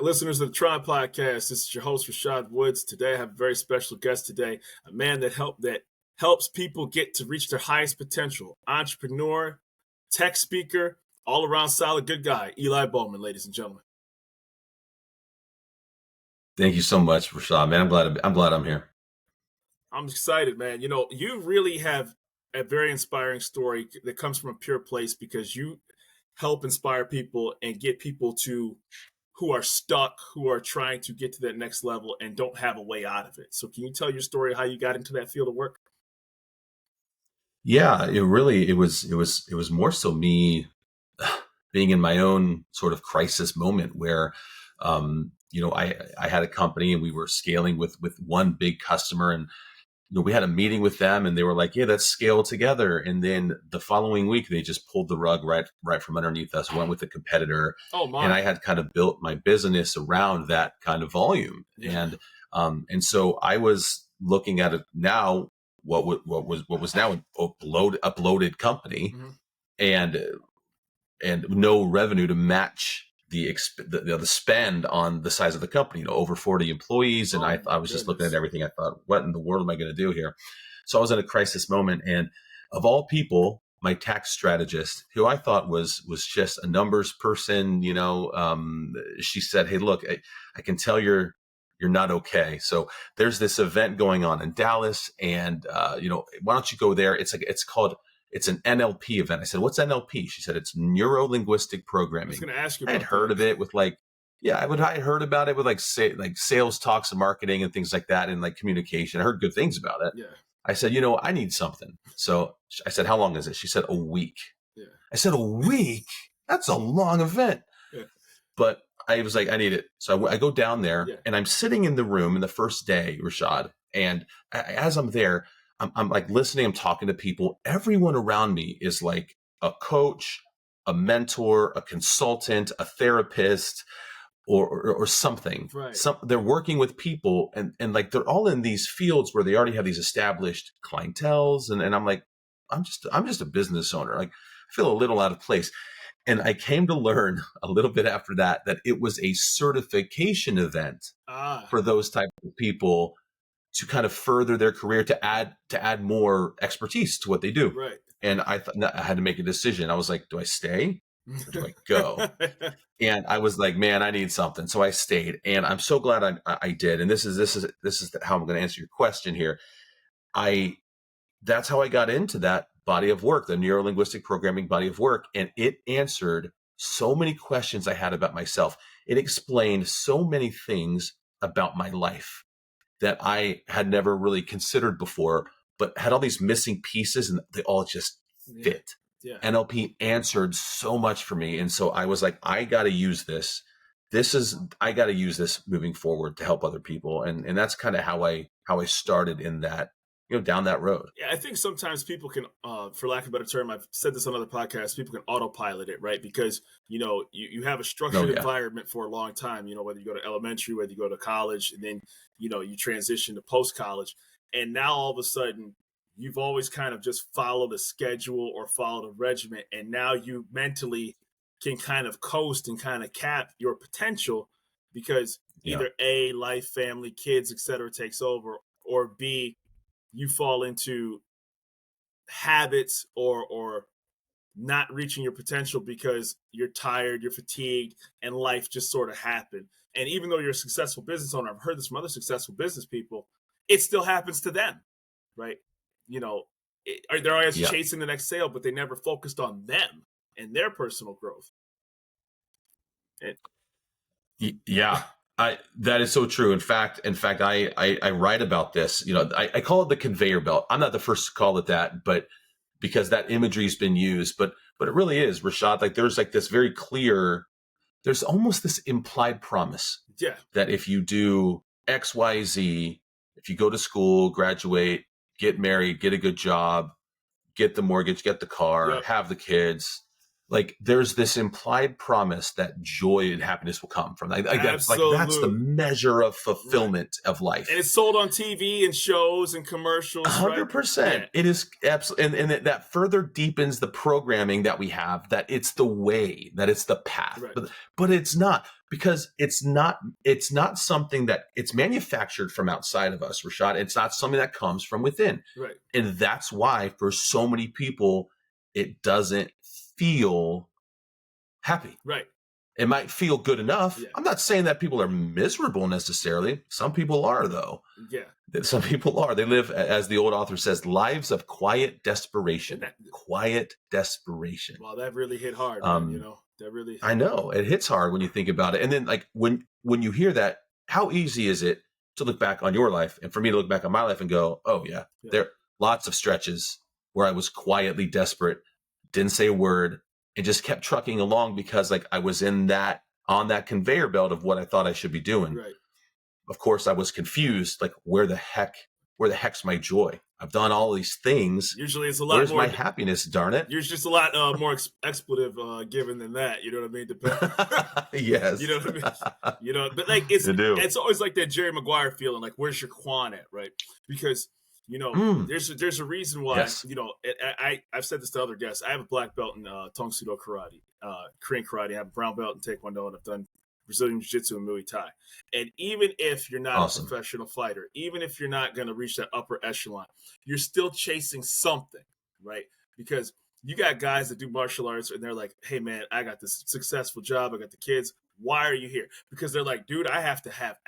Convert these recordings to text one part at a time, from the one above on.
listeners of the Tron podcast. This is your host, Rashad Woods. Today, I have a very special guest today, a man that helps people get to reach their highest potential. Entrepreneur, tech speaker, all-around solid good guy, Eli Bowman, ladies and gentlemen. Thank you so much, Rashad, man. I'm glad I'm here. I'm excited, man. You know, you really have a very inspiring story that comes from a pure place because you help inspire people and get people who are stuck, who are trying to get to that next level and don't have a way out of it. So can you tell your story of how you got into that field of work? Yeah, it was more so me being in my own sort of crisis moment where, I had a company and we were scaling with one big customer, and we had a meeting with them and they were like, yeah, let's scale together. And then the following week, they just pulled the rug right from underneath us, went with a competitor. Oh my. And I had kind of built my business around that kind of volume. Yeah. And so I was looking at it now, what was now an uploaded company, mm-hmm. and no revenue to match the spend on the size of the company, over 40 employees. And I was just looking at everything. I thought, what in the world am I going to do here? So I was in a crisis moment. And of all people, my tax strategist, who I thought was just a numbers person, she said, hey, look, I can tell you're not okay. So there's this event going on in Dallas, and why don't you go there? It's an NLP event. I said, what's NLP? She said, it's neuro-linguistic programming. I was going to ask you about I had heard of it with I heard about it with sales talks and marketing and things like that, and like communication. I heard good things about it. Yeah. I said, I need something. So I said, how long is it? She said, a week. Yeah. I said, a week? That's a long event. Yeah. But I was like, I need it. So I go down there, and I'm sitting in the room in the first day, Rashad. And as I'm there, I'm like listening, I'm talking to people. Everyone around me is like a coach, a mentor, a consultant, a therapist, or something. Right. They're working with people, and like they're all in these fields where they already have these established clienteles. And I'm like, I'm just a business owner. Like, I feel a little out of place. And I came to learn a little bit after that it was a certification event for those type of people to kind of further their career, to add more expertise to what they do. Right. And I thought I had to make a decision. I was like, do I stay or do I go? And I was like, man, I need something. So I stayed, and I'm so glad I did. And this is how I'm going to answer your question here. That's how I got into that body of work, the neuro-linguistic programming body of work. And it answered so many questions I had about myself. It explained so many things about my life that I had never really considered before, but had all these missing pieces, and they all just fit. Yeah. NLP answered so much for me. And so I was like, I got to use this. I got to use this moving forward to help other people. And that's kind of how I started in that, down that road. Yeah, I think sometimes people can, for lack of a better term, I've said this on other podcasts, people can autopilot it, right? Because, you have a structured environment for a long time, whether you go to elementary, whether you go to college, and then, you transition to post-college. And now all of a sudden, you've always kind of just followed a schedule or followed a regimen. And now you mentally can kind of coast and kind of cap your potential because either A, life, family, kids, et cetera, takes over, or B, you fall into habits or not reaching your potential because you're tired, you're fatigued, and life just sort of happened. And even though you're a successful business owner, I've heard this from other successful business people, it still happens to them, right? They're always chasing the next sale, but they never focused on them and their personal growth. That is so true. In fact, I write about this. I call it the conveyor belt. I'm not the first to call it that, but because that imagery has been used, but it really is, Rashad. Like there's like this very clear. There's almost this implied promise. Yeah. That if you do X, Y, Z, if you go to school, graduate, get married, get a good job, get the mortgage, get the car, have the kids. Like there's this implied promise that joy and happiness will come from. That's the measure of fulfillment of life. And it's sold on TV and shows and commercials. 100%. Right? It is absolutely, and that further deepens the programming that we have. That it's the way, that it's the path, but it's not. Because it's not something that it's manufactured from outside of us, Rashad. It's not something that comes from within. Right. And that's why for so many people, it doesn't feel happy. Right. It might feel good enough. Yeah. I'm not saying that people are miserable necessarily. Some people are, though. Yeah. Some people are. They live, as the old author says, lives of quiet desperation. Quiet desperation. Wow, that really hit hard, man, you know? That really. I know. It hits hard when you think about it. And then, like, when you hear that, how easy is it to look back on your life and for me to look back on my life and go, oh, yeah. There are lots of stretches where I was quietly desperate, didn't say a word, and just kept trucking along because, like, I was on that conveyor belt of what I thought I should be doing. Right. Of course, I was confused. Like, where the heck's my joy? I've done all these things. Usually it's a lot Where's more. my happiness, darn it? There's just a lot more expletive given than that. You know what I mean? Yes. You know what I mean? You know, but like it's always like that Jerry Maguire feeling, like, where's your Quan at, right? Because, you know, there's a reason why, you know, I've said this to other guests. I have a black belt in Tung Sudo karate, Korean karate. I have a brown belt in Taekwondo, and I've done Brazilian Jiu-Jitsu and Muay Thai. And even if you're not a professional fighter, even if you're not going to reach that upper echelon, you're still chasing something, right? Because you got guys that do martial arts and they're like, hey, man, I got this successful job. I got the kids. Why are you here? Because they're like, dude,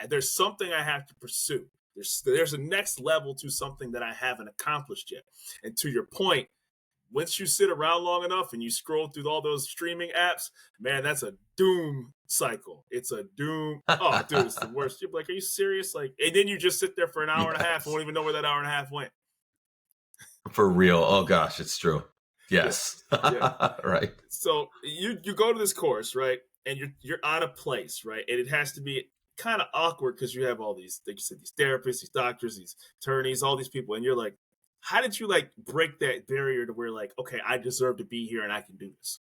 there's something I have to pursue. There's a next level to something that I haven't accomplished yet. And to your point, once you sit around long enough and you scroll through all those streaming apps, man, that's a doom cycle. It's a doom. Oh, dude, it's the worst. You're like, are you serious? Like, and then you just sit there for an hour and a half and won't even know where that hour and a half went. For real. Oh gosh, it's true. Yes. Yeah. Right. So you go to this course, right? And you're out of place, right? And it has to be kind of awkward because you have all these, like you said, these therapists, these doctors, these attorneys, all these people, and you're like, how did you like break that barrier to where like, okay, I deserve to be here and I can do this?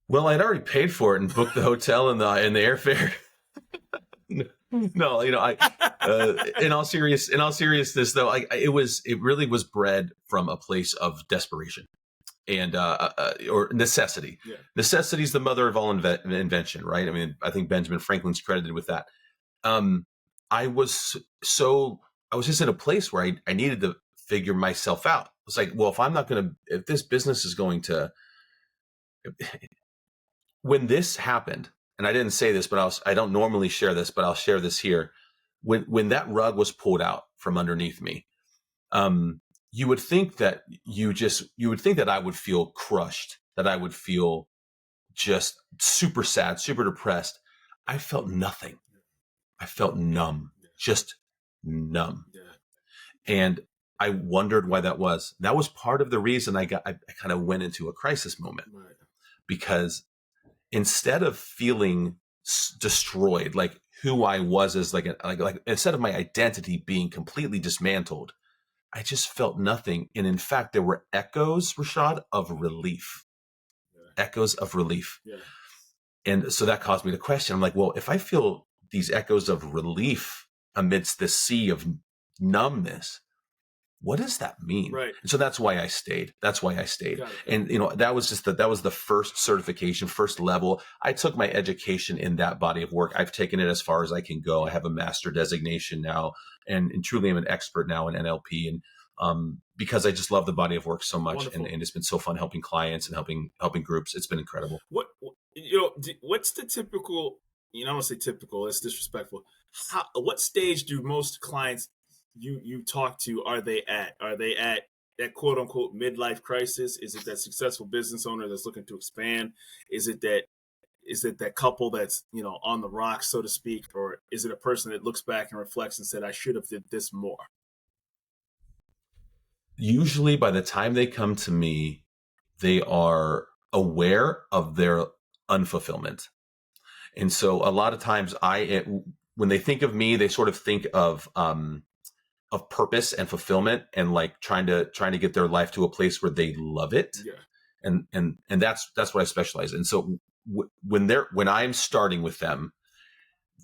Well, I'd already paid for it and booked the hotel and the airfare. No, you know, in all seriousness, though, it really was bred from a place of desperation and or necessity. Yeah. Necessity is the mother of all invention, right? I mean, I think Benjamin Franklin's credited with that. I was just in a place where I needed to figure myself out. It's like, well, if this business is going to, when this happened, and I didn't say this, but I don't normally share this, but I'll share this here. When that rug was pulled out from underneath me, you would think that I would feel crushed, that I would feel just super sad, super depressed. I felt nothing. I felt numb, just numb. Yeah. And I wondered why that was. That was part of the reason I kind of went into a crisis moment, right? Because instead of feeling destroyed, like who I was as like instead of my identity being completely dismantled, I just felt nothing. And in fact, there were echoes, Rashad, of relief. Yeah. Echoes of relief. Yeah. And so that caused me to question. I'm like, well, if I feel these echoes of relief amidst the sea of numbness, what does that mean? Right. And so that's why I stayed. And, you know, that was the first certification, first level. I took my education in that body of work. I've taken it as far as I can go. I have a master designation now and truly am an expert now in NLP. And because I just love the body of work so much. And it's been so fun helping clients and helping groups. It's been incredible. What's the typical, I don't want to say typical, it's disrespectful. What stage do most clients you talk to, are they at that quote unquote midlife crisis? Is it that successful business owner that's looking to expand? Is it that couple that's, on the rocks, so to speak? Or is it a person that looks back and reflects and said, I should have did this more? Usually by the time they come to me, they are aware of their unfulfillment. And so a lot of times when they think of me, they sort of think of purpose and fulfillment and like trying to get their life to a place where they love it. Yeah. And that's what I specialize in. So when I'm starting with them,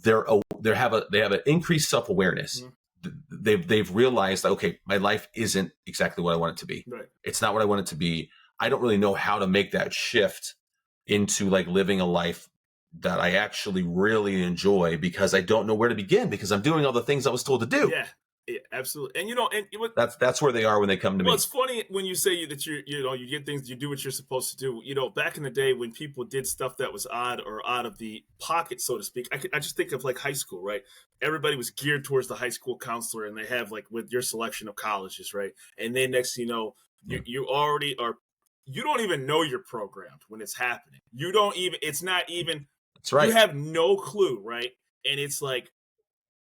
they have an increased self-awareness. Mm-hmm. They've realized that, okay, my life isn't exactly what I want it to be. Right. It's not what I want it to be. I don't really know how to make that shift into like living a life that I actually really enjoy because I don't know where to begin because I'm doing all the things I was told to do. Yeah, absolutely. And that's where they are when they come to me. Well, it's funny when you say that you get things, you do what you're supposed to do. Back in the day when people did stuff that was odd or out of the pocket, so to speak, I just think of like high school, right? Everybody was geared towards the high school counselor, and they have like with your selection of colleges, right? And then next, you already are. You don't even know you're programmed when it's happening. You don't even. It's not even. That's right. You have no clue, right? And it's like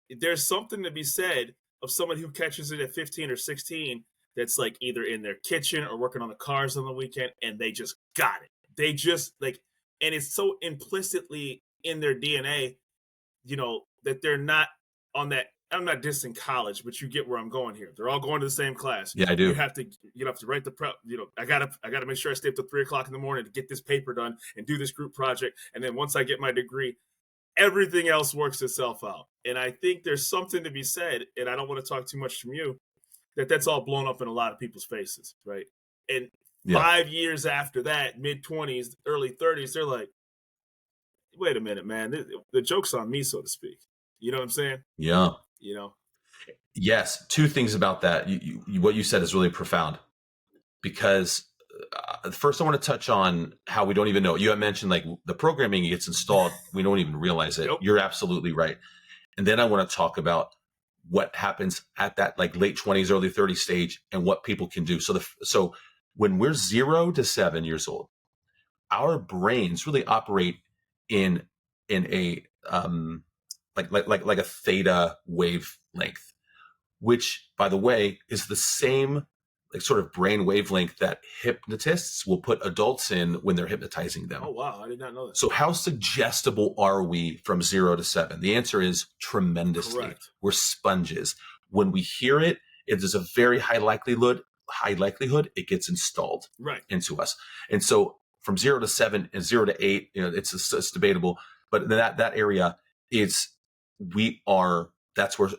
there's something to be said of someone who catches it at 15 or 16 that's like either in their kitchen or working on the cars on the weekend, and they just got it. They just like, and it's so implicitly in their DNA, that they're not on that. I'm not dissing college, but you get where I'm going here. They're all going to the same class. Yeah, I do. You have to write the prep. I gotta make sure I stay up till 3:00 in the morning to get this paper done and do this group project. And then once I get my degree, everything else works itself out. And I think there's something to be said, and I don't want to talk too much from you, that's all blown up in a lot of people's faces, right? And 5 years after that, mid-20s, early 30s, they're like, wait a minute, man, the joke's on me, so to speak. You know what I'm saying? Yeah. Yes. Two things about that. What you said is really profound because first I want to touch on how we don't even know. You have mentioned like the programming gets installed. We don't even realize it. Nope. You're absolutely right. And then I want to talk about what happens at that like late 20s, early 30s stage and what people can do. So when we're 0 to 7 years old, our brains really operate in a like a theta wavelength, which by the way is the same like sort of brain wavelength that hypnotists will put adults in when they're hypnotizing them. Oh, wow. I did not know that. So how suggestible are we from 0 to 7? The answer is tremendously. Correct. We're sponges. When we hear it, it is a very high likelihood it gets installed into us. And so from 0 to 7 and 0 to 8, it's debatable, but that area that's where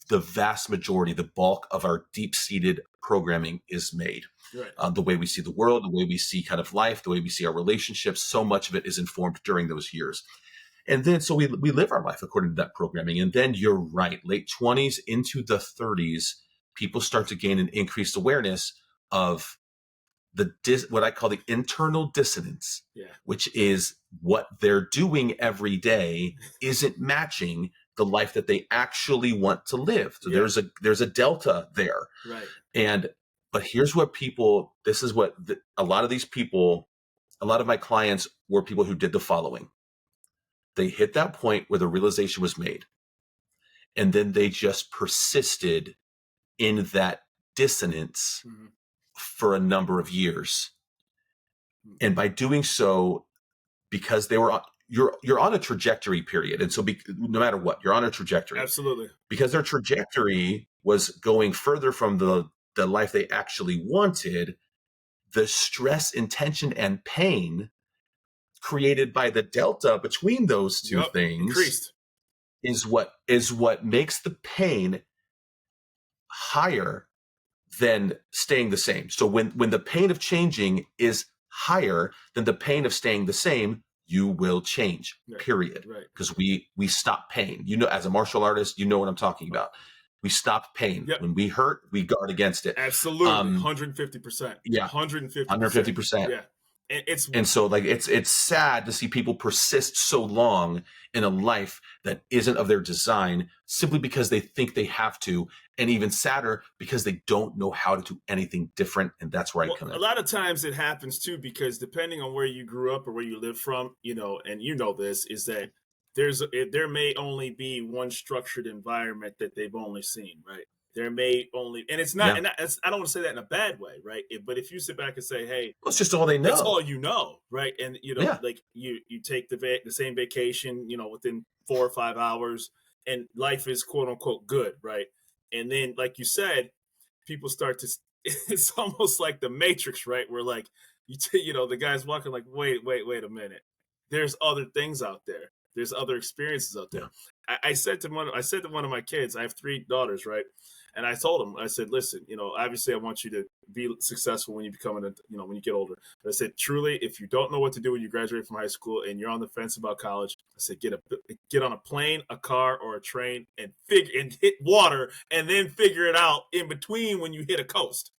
the vast majority, the bulk of our deep-seated programming is made. Right. The way we see the world, the way we see kind of life, the way we see our relationships, so much of it is informed during those years. And then, so we live our life according to that programming. And then you're right, late 20s into the 30s, people start to gain an increased awareness of what I call the internal dissonance, which is what they're doing every day isn't matching the life that they actually want to live. So there's a delta there. Right. But here's what a lot of my clients were people who did the following. They hit that point where the realization was made. And then they just persisted in that dissonance for a number of years. And by doing so, because you're on a trajectory period. And so no matter what, you're on a trajectory. Absolutely. Because their trajectory was going further from the life they actually wanted, the stress, intention, and pain created by the delta between those two things increased. is what makes the pain higher than staying the same. So when the pain of changing is higher than the pain of staying the same, you will change, period. Right. Because we stop pain. As a martial artist, you know what I'm talking about. We stop pain. Yep. When we hurt, we guard against it. Absolutely. 150%. Yeah. 150%. Yeah. And so like it's sad to see people persist so long in a life that isn't of their design simply because they think they have to, and even sadder because they don't know how to do anything different. And that's where I come in. A lot of times it happens too, because depending on where you grew up or where you live from, and this is that there may only be one structured environment that they've only seen, right? There may only, and it's not, and I don't want to say that in a bad way, right? But if you sit back and say, hey, well, it's just all they know. That's all you know, right? And, like you take the same vacation, within 4 or 5 hours, and life is quote unquote good, right? And then, like you said, people start to, it's almost like the Matrix, right? Where like, the guy's walking like, wait a minute. There's other things out there. There's other experiences out there. I said to one of my kids, I have 3 daughters, right? And I told him, I said, listen, obviously I want you to be successful when you become when you get older. But I said, truly, if you don't know what to do when you graduate from high school and you're on the fence about college, I said, get on a plane, a car, or a train and hit water, and then figure it out in between when you hit a coast.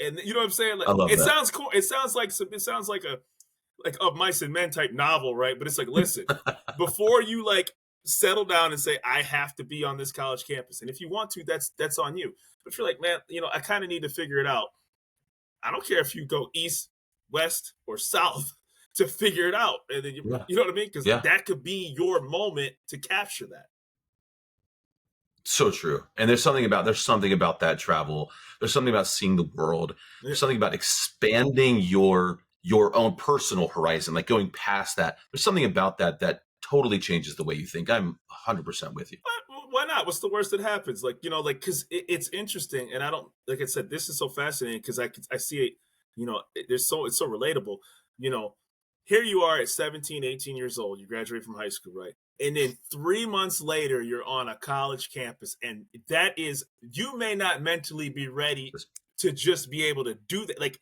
And you know what I'm saying? Like, I love it that. Sounds cool. It sounds like a Of Mice and Men type novel, right? But it's like, listen, before you like settle down and say, I have to be on this college campus, and if you want to, that's on you. But if you're like, man, I kind of need to figure it out, I don't care if you go east, west, or south to figure it out. And then you know what I mean? Because that could be your moment to capture that. So true. And there's something about that travel. There's something about seeing the world. There's something about expanding your own personal horizon, like going past that. There's something about that totally changes the way you think. I'm 100% with you. Why not? What's the worst that happens? Because it's interesting. And I don't, like I said, this is so fascinating because I see it, it's so relatable. Here you are at 17, 18 years old. You graduate from high school, right? And then 3 months later, you're on a college campus. And that is, you may not mentally be ready to just be able to do that. Like,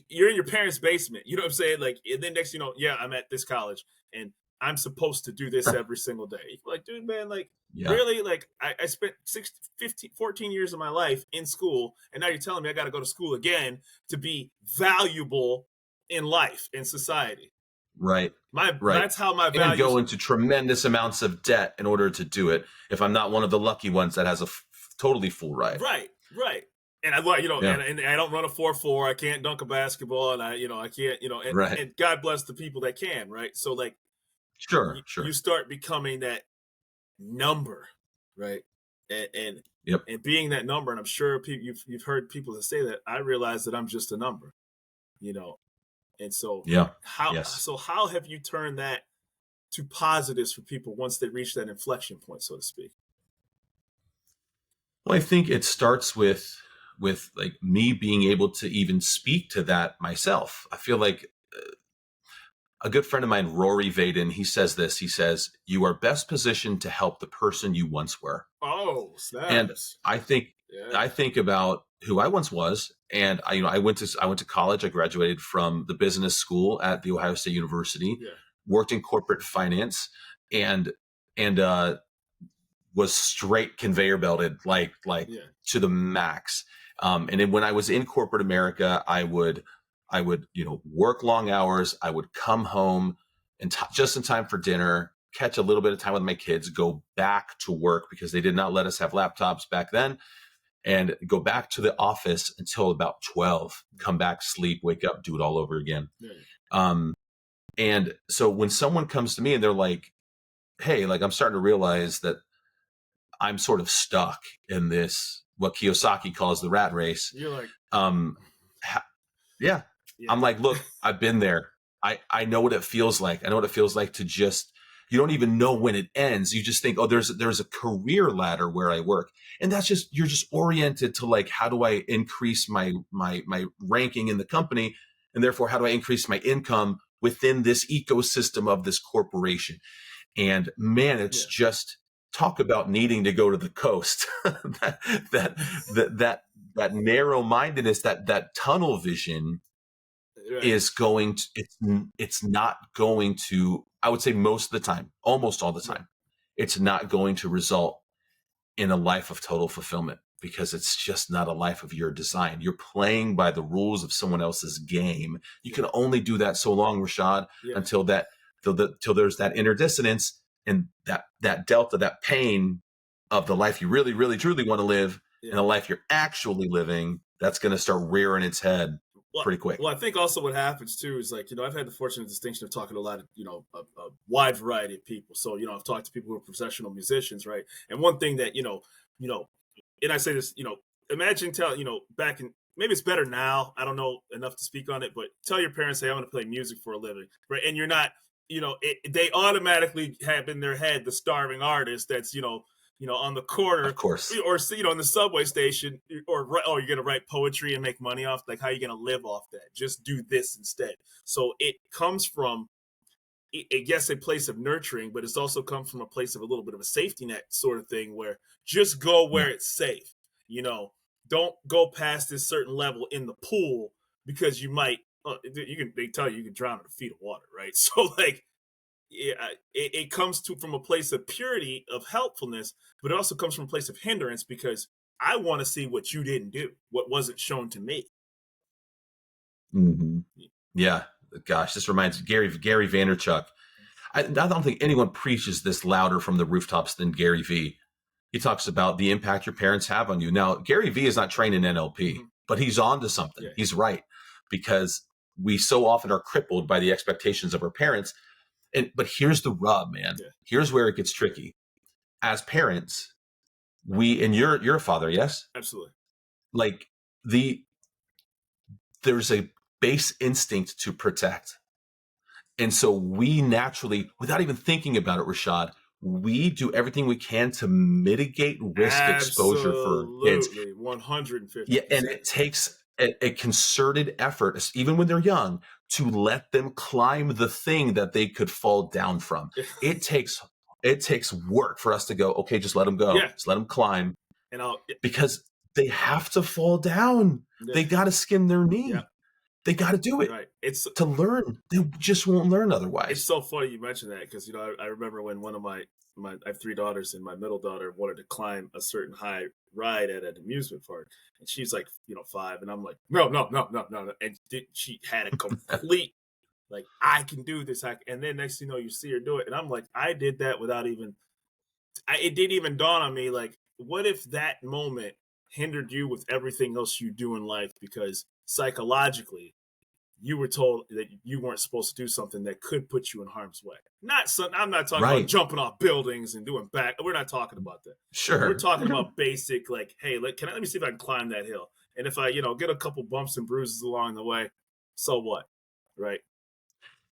you're in your parents' basement. You know what I'm saying? Like, and then next, I'm at this college and I'm supposed to do this every single day. Like, dude, man, like, really? Like, I spent 14 years of my life in school. And now you're telling me I got to go to school again to be valuable in life, in society. Right. That's how my values. And go into tremendous amounts of debt in order to do it. If I'm not one of the lucky ones that has a totally full ride. Right. And I and I don't run a 4.4. I can't dunk a basketball, and I can't, and God bless the people that can, right? So like, sure. You start becoming that number, right? And being that number, and I'm sure you've heard people that say that. I realize that I'm just a number, And so how have you turned that to positives for people once they reach that inflection point, so to speak? Well, I think it starts with like me being able to even speak to that myself. I feel like a good friend of mine, Rory Vaden, he says this. He says, "You are best positioned to help the person you once were." Oh, snaps. And I think about who I once was, and I went to college. I graduated from the business school at the Ohio State University. Worked in corporate finance, and was straight conveyor belted, like to the max. And then when I was in corporate America, I would work long hours. I would come home and just in time for dinner, catch a little bit of time with my kids, go back to work because they did not let us have laptops back then, and go back to the office until about 12, come back, sleep, wake up, do it all over again. And so when someone comes to me and they're like, hey, like, I'm starting to realize that I'm sort of stuck in this, what Kiyosaki calls the rat race. You're like, I'm like, look, I've been there. I know what it feels like. I know what it feels like to just, you don't even know when it ends. You just think, oh, there's a career ladder where I work. And that's just, you're just oriented to like, how do I increase my ranking in the company? And therefore, how do I increase my income within this ecosystem of this corporation? And man, it's just, talk about needing to go to the coast. that narrow-mindedness, that tunnel vision is going to, it's not going to, I would say most of the time, almost all the time, it's not going to result in a life of total fulfillment, because it's just not a life of your design. You're playing by the rules of someone else's game. You can only do that so long, Rashad, until there's that inner dissonance and that delta, that pain of the life you really, really, truly want to live, and the life you're actually living, that's going to start rearing its head pretty quick. Well, I think also what happens too is like, I've had the fortunate distinction of talking to a lot of, a wide variety of people. So, I've talked to people who are professional musicians, right? And one thing that, and I say this, imagine back in, maybe it's better now, I don't know enough to speak on it, but tell your parents, hey, I want to play music for a living, right? And you're not, they automatically have in their head the starving artist that's, on the corner, of course, or in the subway station, or you're going to write poetry and make money off. Like, how are you going to live off that? Just do this instead. So it comes from, I guess, a place of nurturing, but it's also come from a place of a little bit of a safety net sort of thing, where just go where it's safe. don't go past this certain level in the pool because you might, they tell you can drown in a feet of water, right? So like, it comes from a place of purity, of helpfulness, but it also comes from a place of hindrance because I want to see what you didn't do, what wasn't shown to me. Mm-hmm. Yeah. Gosh, this reminds Gary Vaynerchuk. I don't think anyone preaches this louder from the rooftops than Gary V. He talks about the impact your parents have on you. Now, Gary V is not trained in NLP, but he's on to something. Yeah. He's right, because we so often are crippled by the expectations of our parents. But here's the rub, man. Yeah. Here's where it gets tricky. As parents, and you're a father, yes? Absolutely. Like there's a base instinct to protect. And so we naturally, without even thinking about it, Rashad, we do everything we can to mitigate risk exposure for kids. 150%. Yeah, and it takes a concerted effort, even when they're young, to let them climb the thing that they could fall down from. It takes work for us to go, okay, just let them go. Yeah. Just let them climb. Because they have to fall down. Yeah. They got to skin their knee. Yeah. They got to do it. Right. It's to learn. They just won't learn otherwise. It's so funny you mentioned that because, I remember when one of my I have 3 daughters, and my middle daughter wanted to climb a certain high ride at an amusement park. And she's like, 5. And I'm like, no. And she had a complete, like, I can do this. And then next thing you know, you see her do it. And I'm like, I did that without even, it didn't even dawn on me. Like, what if that moment hindered you with everything else you do in life because psychologically you were told that you weren't supposed to do something that could put you in harm's way? I'm not talking about jumping off buildings and doing back. We're not talking about that. Sure. We're talking about basic, like, hey, let me see if I can climb that hill. And if I, get a couple bumps and bruises along the way, so what? Right.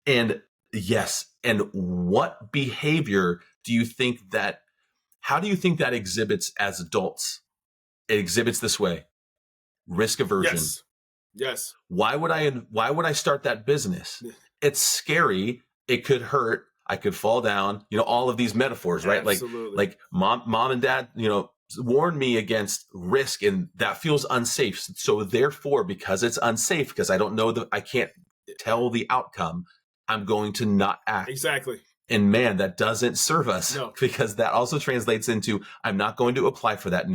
And yes. And what behavior how do you think that exhibits as adults? It exhibits this way: risk aversion. Yes. Why would I start that business? It's scary. It could hurt. I could fall down. All of these metaphors, right? Absolutely. Like mom and dad, warned me against risk, and that feels unsafe. So therefore, because it's unsafe, because I don't know I can't tell the outcome, I'm going to not act. Exactly. And man, that doesn't serve us. No. Because that also translates into, I'm not going to apply for that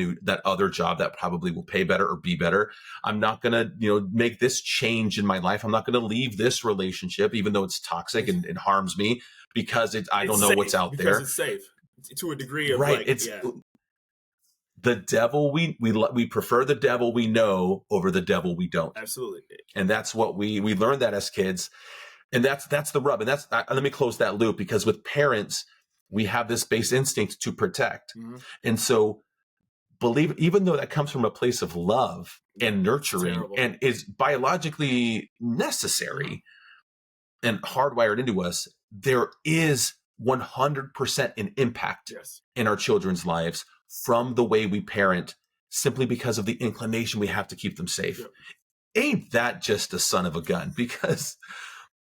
other job that probably will pay better or be better. I'm not going to, make this change in my life. I'm not going to leave this relationship, even though it's toxic and it harms me, because I don't know what's out there. Because it's safe to a degree of right. The devil, we prefer the devil we know over the devil we don't. Absolutely. And that's what we learned that as kids. And that's the rub. And let me close that loop, because with parents, we have this base instinct to protect. Mm-hmm. And so even though that comes from a place of love and nurturing and is biologically necessary and hardwired into us, there is 100% an impact in our children's lives from the way we parent, simply because of the inclination we have to keep them safe. Yep. Ain't that just a son of a gun? Because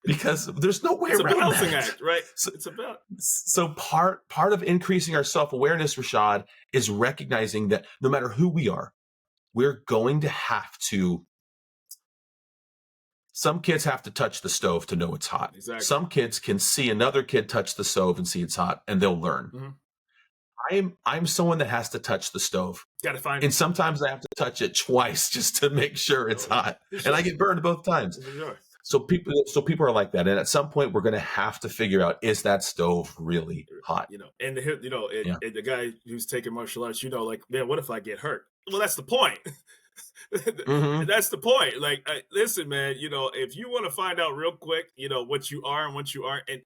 there's no way around that. It's a balancing act, right? It's about. So part of increasing our self-awareness, Rashad, is recognizing that no matter who we are, we're going to have to. Some kids have to touch the stove to know it's hot. Exactly. Some kids can see another kid touch the stove and see it's hot, and they'll learn. Mm-hmm. I'm someone that has to touch the stove. Got to find. And sometimes I have to touch it twice just to make sure it's hot, and I get burned both times. So people are like that, and at some point we're going to have to figure out, is that stove really hot? And the guy who's taking martial arts, like, man, what if I get hurt? Well, that's the point. Mm-hmm. That's the point. Like, listen, man, if you want to find out real quick, what you are and what you aren't, and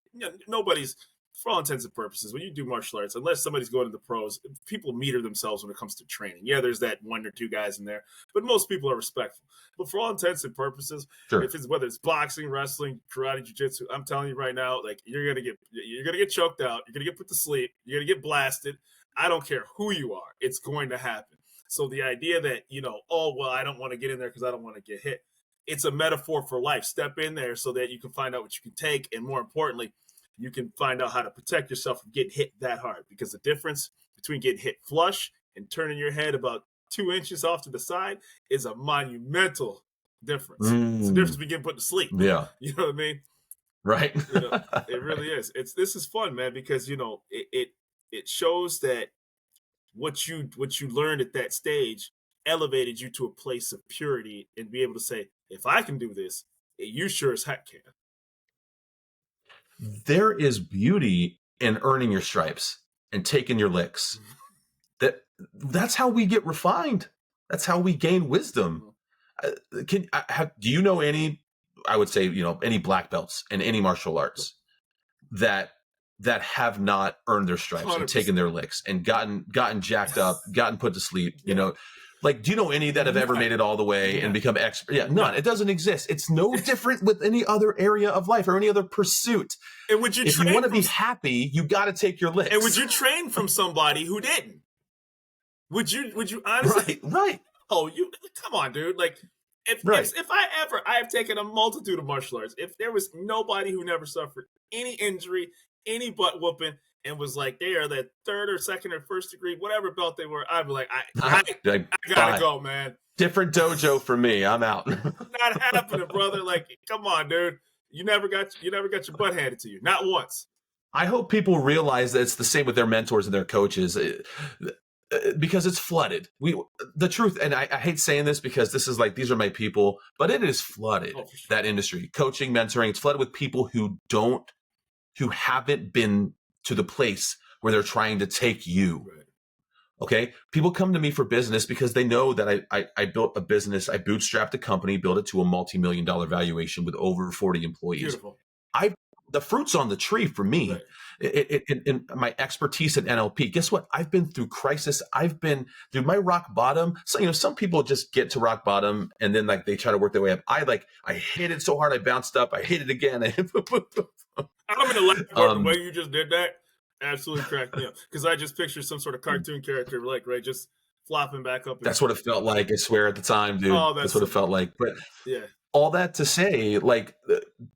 nobody's, for all intents and purposes, when you do martial arts, unless somebody's going to the pros, people meter themselves when it comes to training. Yeah, there's that 1 or 2 guys in there, but most people are respectful. But for all intents and purposes, whether it's boxing, wrestling, karate, jiu-jitsu, I'm telling you right now, like, you're gonna get choked out, you're gonna get put to sleep, you're gonna get blasted. I don't care who you are, it's going to happen. So the idea that I don't want to get in there because I don't want to get hit, it's a metaphor for life. Step in there so that you can find out what you can take, and more importantly, you can find out how to protect yourself from getting hit that hard. Because the difference between getting hit flush and turning your head about 2 inches off to the side is a monumental difference. It's the difference we get put to sleep. Yeah. You know what I mean? Right. It really is. This is fun, man, because it shows that what you learned at that stage elevated you to a place of purity and be able to say, if I can do this, you sure as heck can. There is beauty in earning your stripes and taking your licks. That's how we get refined. That's how we gain wisdom. Do you know any, I would say, any black belts in any martial arts that have not earned their stripes 100%. And taken their licks and gotten jacked up, gotten put to sleep, Like, do you know any that have ever made it all the way and become expert? Yeah, none. It doesn't exist. It's no different with any other area of life or any other pursuit. And if you want to be happy, you got to take your licks. And would you train from somebody who didn't? Would you honestly? Right. Oh, come on, dude. Like, if I have taken a multitude of martial arts. If there was nobody who never suffered any injury, any butt whooping, and was like, they are that 3rd or 2nd or 1st degree, whatever belt they were, I'd be like, I gotta go, man. Different dojo for me. I'm out. Not happening, brother. Like, come on, dude. You never got your butt handed to you. Not once. I hope people realize that it's the same with their mentors and their coaches, because it's flooded. The truth, and I hate saying this because this is like, these are my people, but it is flooded. Oh, for sure. That industry, coaching, mentoring, it's flooded with people who haven't been to the place where they're trying to take you. Right. Okay. People come to me for business because they know that I built a business. I bootstrapped a company, built it to a multi-million-dollar valuation with over 40 employees. Beautiful. The fruit's on the tree for me. Right. In my expertise in NLP. Guess what? I've been through crisis. I've been through my rock bottom. So, some people just get to rock bottom and then like they try to work their way up. I hit it so hard. I bounced up. I hit it again. I'm in the laugh part the way you just did that. Absolutely cracked me up. Because I just pictured some sort of cartoon character, like, right, just flopping back up. That's what it felt like, I swear, at the time, dude. Oh, that's what it felt like. But yeah, all that to say, like,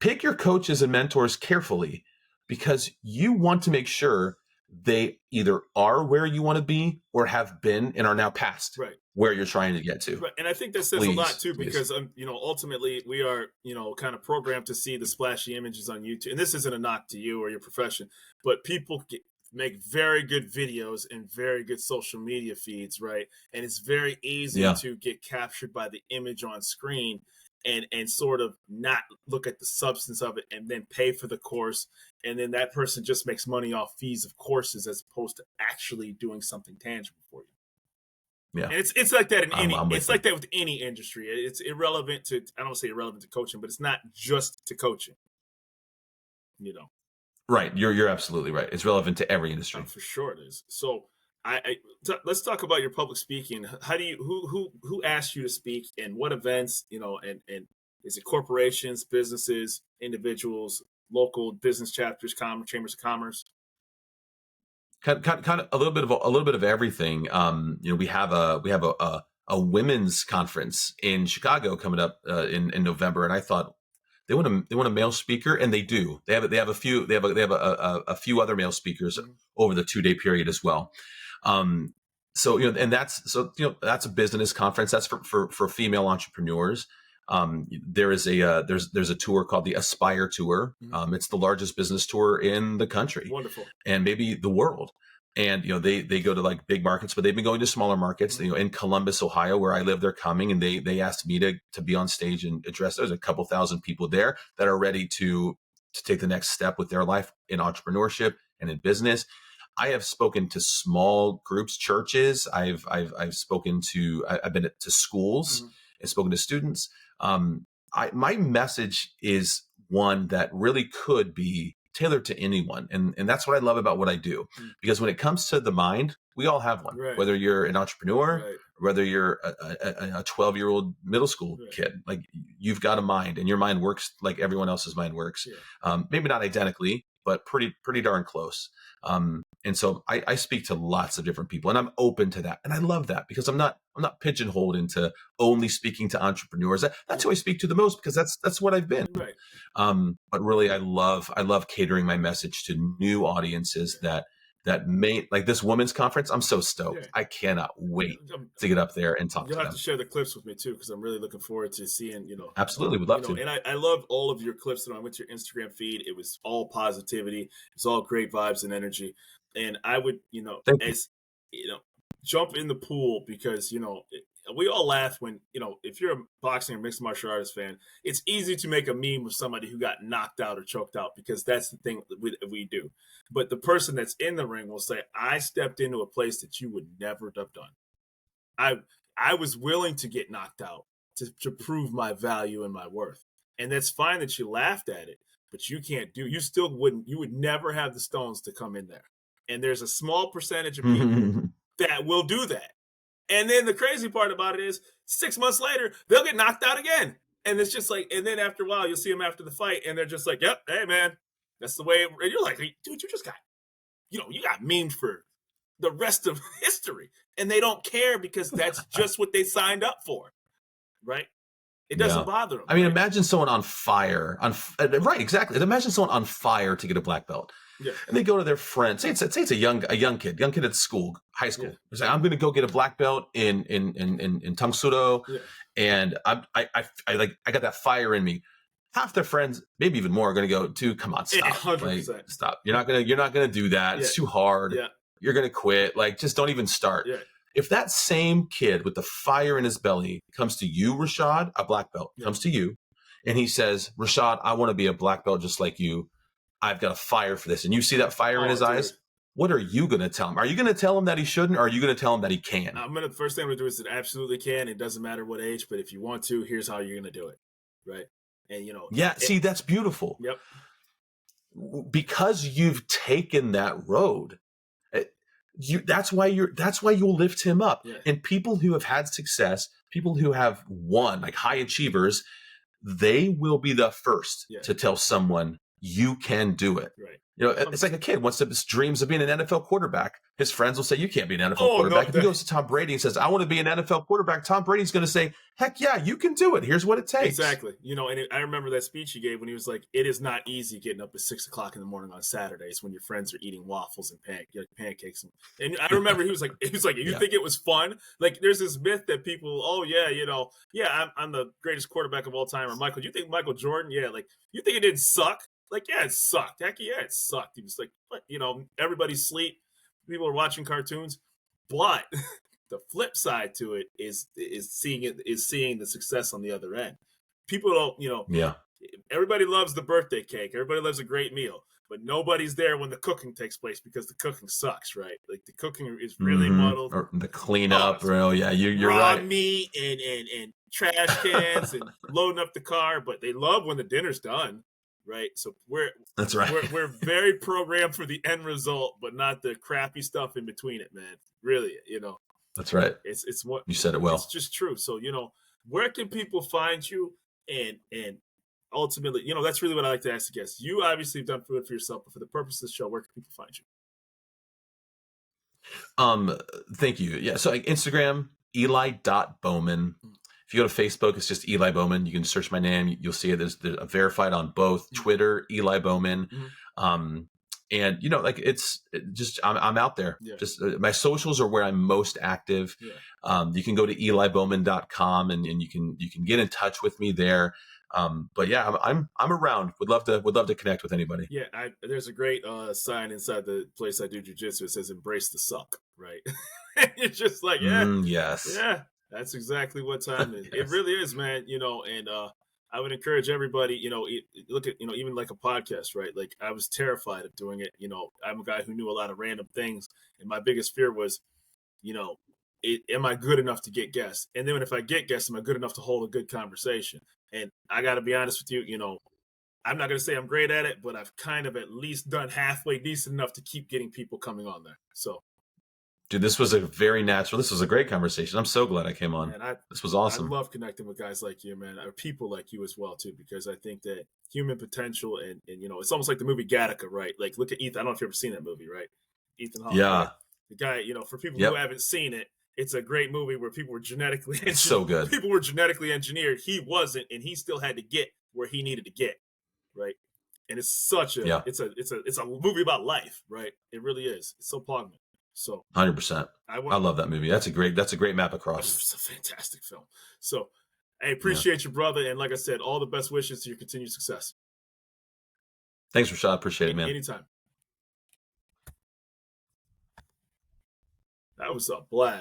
pick your coaches and mentors carefully, because you want to make sure they either are where you want to be or have been and are now past where you're trying to get to. Right. And I think that says a lot too, because ultimately we are, kind of programmed to see the splashy images on YouTube. And this isn't a knock to you or your profession, but people make very good videos and very good social media feeds, right? And it's very easy to get captured by the image on screen and sort of not look at the substance of it and then pay for the course. And then that person just makes money off fees of courses as opposed to actually doing something tangible for you. Yeah. And it's like that in like that with any industry. It's irrelevant to, I don't say irrelevant to coaching, but it's not just to coaching, Right. You're absolutely right. It's relevant to every industry. For sure it is. So let's talk about your public speaking. How do you, who asked you to speak and what events, and is it corporations, businesses, individuals, local business chapters, chambers of commerce? Kind of a little bit of everything. We have a women's conference in Chicago coming up in November, and I thought they want a male speaker, and they do. They have a few other male speakers over the 2-day period as well. So that's a business conference. That's for female entrepreneurs. There's a tour called the Aspire Tour. It's the largest business tour in the country. Wonderful. And maybe the world. And, they go to like big markets, but they've been going to smaller markets, in Columbus, Ohio, where I live, they're coming, and they asked me to be on stage and address. There's a couple thousand people there that are ready to take the next step with their life in entrepreneurship and in business. I have spoken to small groups, churches. I've spoken to, I've been to schools and spoken to students. My message is one that really could be tailored to anyone. And that's what I love about what I do, because when it comes to the mind, we all have one, whether you're an entrepreneur, or whether you're a 12-year-old middle school kid, like you've got a mind, and your mind works like everyone else's mind works. Maybe not identically, but pretty darn close. And so I speak to lots of different people, and I'm open to that. And I love that, because I'm not pigeonholed into only speaking to entrepreneurs. That's who I speak to the most, because that's what I've been. Right. But really, I love catering my message to new audiences that like this women's conference. I'm so stoked. I cannot wait to get up there and talk to them. You'll have to share the clips with me too, because I'm really looking forward to seeing, Absolutely, would love to. And I love all of your clips. I went to your Instagram feed. It was all positivity. It's all great vibes and energy. And I would, jump in the pool because, we all laugh when, if you're a boxing or mixed martial artist fan, it's easy to make a meme with somebody who got knocked out or choked out because that's the thing we do. But the person that's in the ring will say, I stepped into a place that you would never have done. I was willing to get knocked out to prove my value and my worth. And that's fine that you laughed at it, but you would never have the stones to come in there. And there's a small percentage of people that will do that. And then the crazy part about it is 6 months later, they'll get knocked out again. And it's just like, and then after a while, you'll see them after the fight and they're just like, yep, hey man, that's the way. And you're like, dude, you just got, you got memed for the rest of history. And they don't care because that's just what they signed up for. Right. It doesn't bother them. I mean, imagine someone on fire. Right, exactly. Imagine someone on fire to get a black belt. Yeah. And they go to their friend. Say it's a young kid at school, high school. Yeah. They say, I'm going to go get a black belt in Tang Soo Do, and I got that fire in me. Half their friends, maybe even more, are going to go, dude, come on, stop, 100%. Stop. You're not gonna do that. Yeah. It's too hard. Yeah. You're going to quit. Like, just don't even start. Yeah. If that same kid with the fire in his belly comes to you, Rashad, a black belt, comes to you, and he says, Rashad, I want to be a black belt just like you. I've got a fire for this. And you see that fire in his eyes. What are you going to tell him? Are you going to tell him that he shouldn't, or are you going to tell him that he can? The first thing I'm going to do is that absolutely can. It doesn't matter what age, but if you want to, here's how you're going to do it. Right. And, see, that's beautiful. Yep. Because you've taken that road. That's why you'll lift him up. Yeah. And people who have had success, people who have won, like high achievers, they will be the first to tell someone, you can do it. Right. It's like a kid wants to dreams of being an NFL quarterback. His friends will say, you can't be an NFL quarterback. If he goes to Tom Brady and says, I want to be an NFL quarterback, Tom Brady's going to say, heck yeah, you can do it. Here's what it takes. Exactly. And I remember that speech he gave when he was like, it is not easy getting up at 6 o'clock in the morning on Saturdays when your friends are eating waffles and pancakes. And I remember he was like, you think it was fun? Like, there's this myth that people, I'm the greatest quarterback of all time. Or Michael, do you think Michael Jordan? Yeah. Like, you think it didn't suck? Like, yeah, it sucked. Heck yeah, it sucked. He was like, but, everybody's asleep. People are watching cartoons. But the flip side to it is seeing the success on the other end. People don't, everybody loves the birthday cake. Everybody loves a great meal. But nobody's there when the cooking takes place because the cooking sucks, right? Like, the cooking is really muddled. Or the cleanup, you're right. Raw meat and trash cans and loading up the car. But they love when the dinner's done. Right. So that's right. We're very programmed for the end result, but not the crappy stuff in between it, man. Really, That's right. It's what you said it well. It's just true. So, where can people find you? And ultimately, that's really what I like to ask the guests. You obviously have done good for yourself, but for the purpose of the show, where can people find you? Thank you. Yeah. So Instagram, Eli.Bowman. If you go to Facebook, it's just Eli Bowman. You can search my name. You'll see it. There's a verified on both. Twitter, Eli Bowman. And, it's just, I'm out there. Yeah. Just my socials are where I'm most active. Yeah. You can go to elibowman.com and you can get in touch with me there. But yeah, I'm around. Would love to connect with anybody. Yeah. There's a great sign inside the place I do jiu-jitsu. It says, embrace the suck. Right. It's just like, yes. Yeah. That's exactly what time is. Yes. It really is, man. And I would encourage everybody, look at, even like a podcast, right? Like, I was terrified of doing it. I'm a guy who knew a lot of random things. And my biggest fear was, am I good enough to get guests? And then if I get guests, am I good enough to hold a good conversation? And I got to be honest with you, I'm not going to say I'm great at it, but I've kind of at least done halfway decent enough to keep getting people coming on there. So. Dude, this was a great conversation. I'm so glad I came on. Man, this was awesome. I love connecting with guys like you, man, or people like you as well, too, because I think that human potential and it's almost like the movie Gattaca, right? Like, look at Ethan. I don't know if you've ever seen that movie, right? Ethan Hawke. Yeah. Right? The guy, for people who haven't seen it, it's a great movie where people were genetically engineered. It's so good. People were genetically engineered. He wasn't, and he still had to get where he needed to get, right? And it's such a it's a movie about life, right? It really is. It's so poignant. So 100%. I love that movie. That's a great map across. It's a fantastic film. So I appreciate you, brother, and like I said, all the best wishes to your continued success. Thanks, Rashad. Appreciate it, man. Anytime. That was a blast.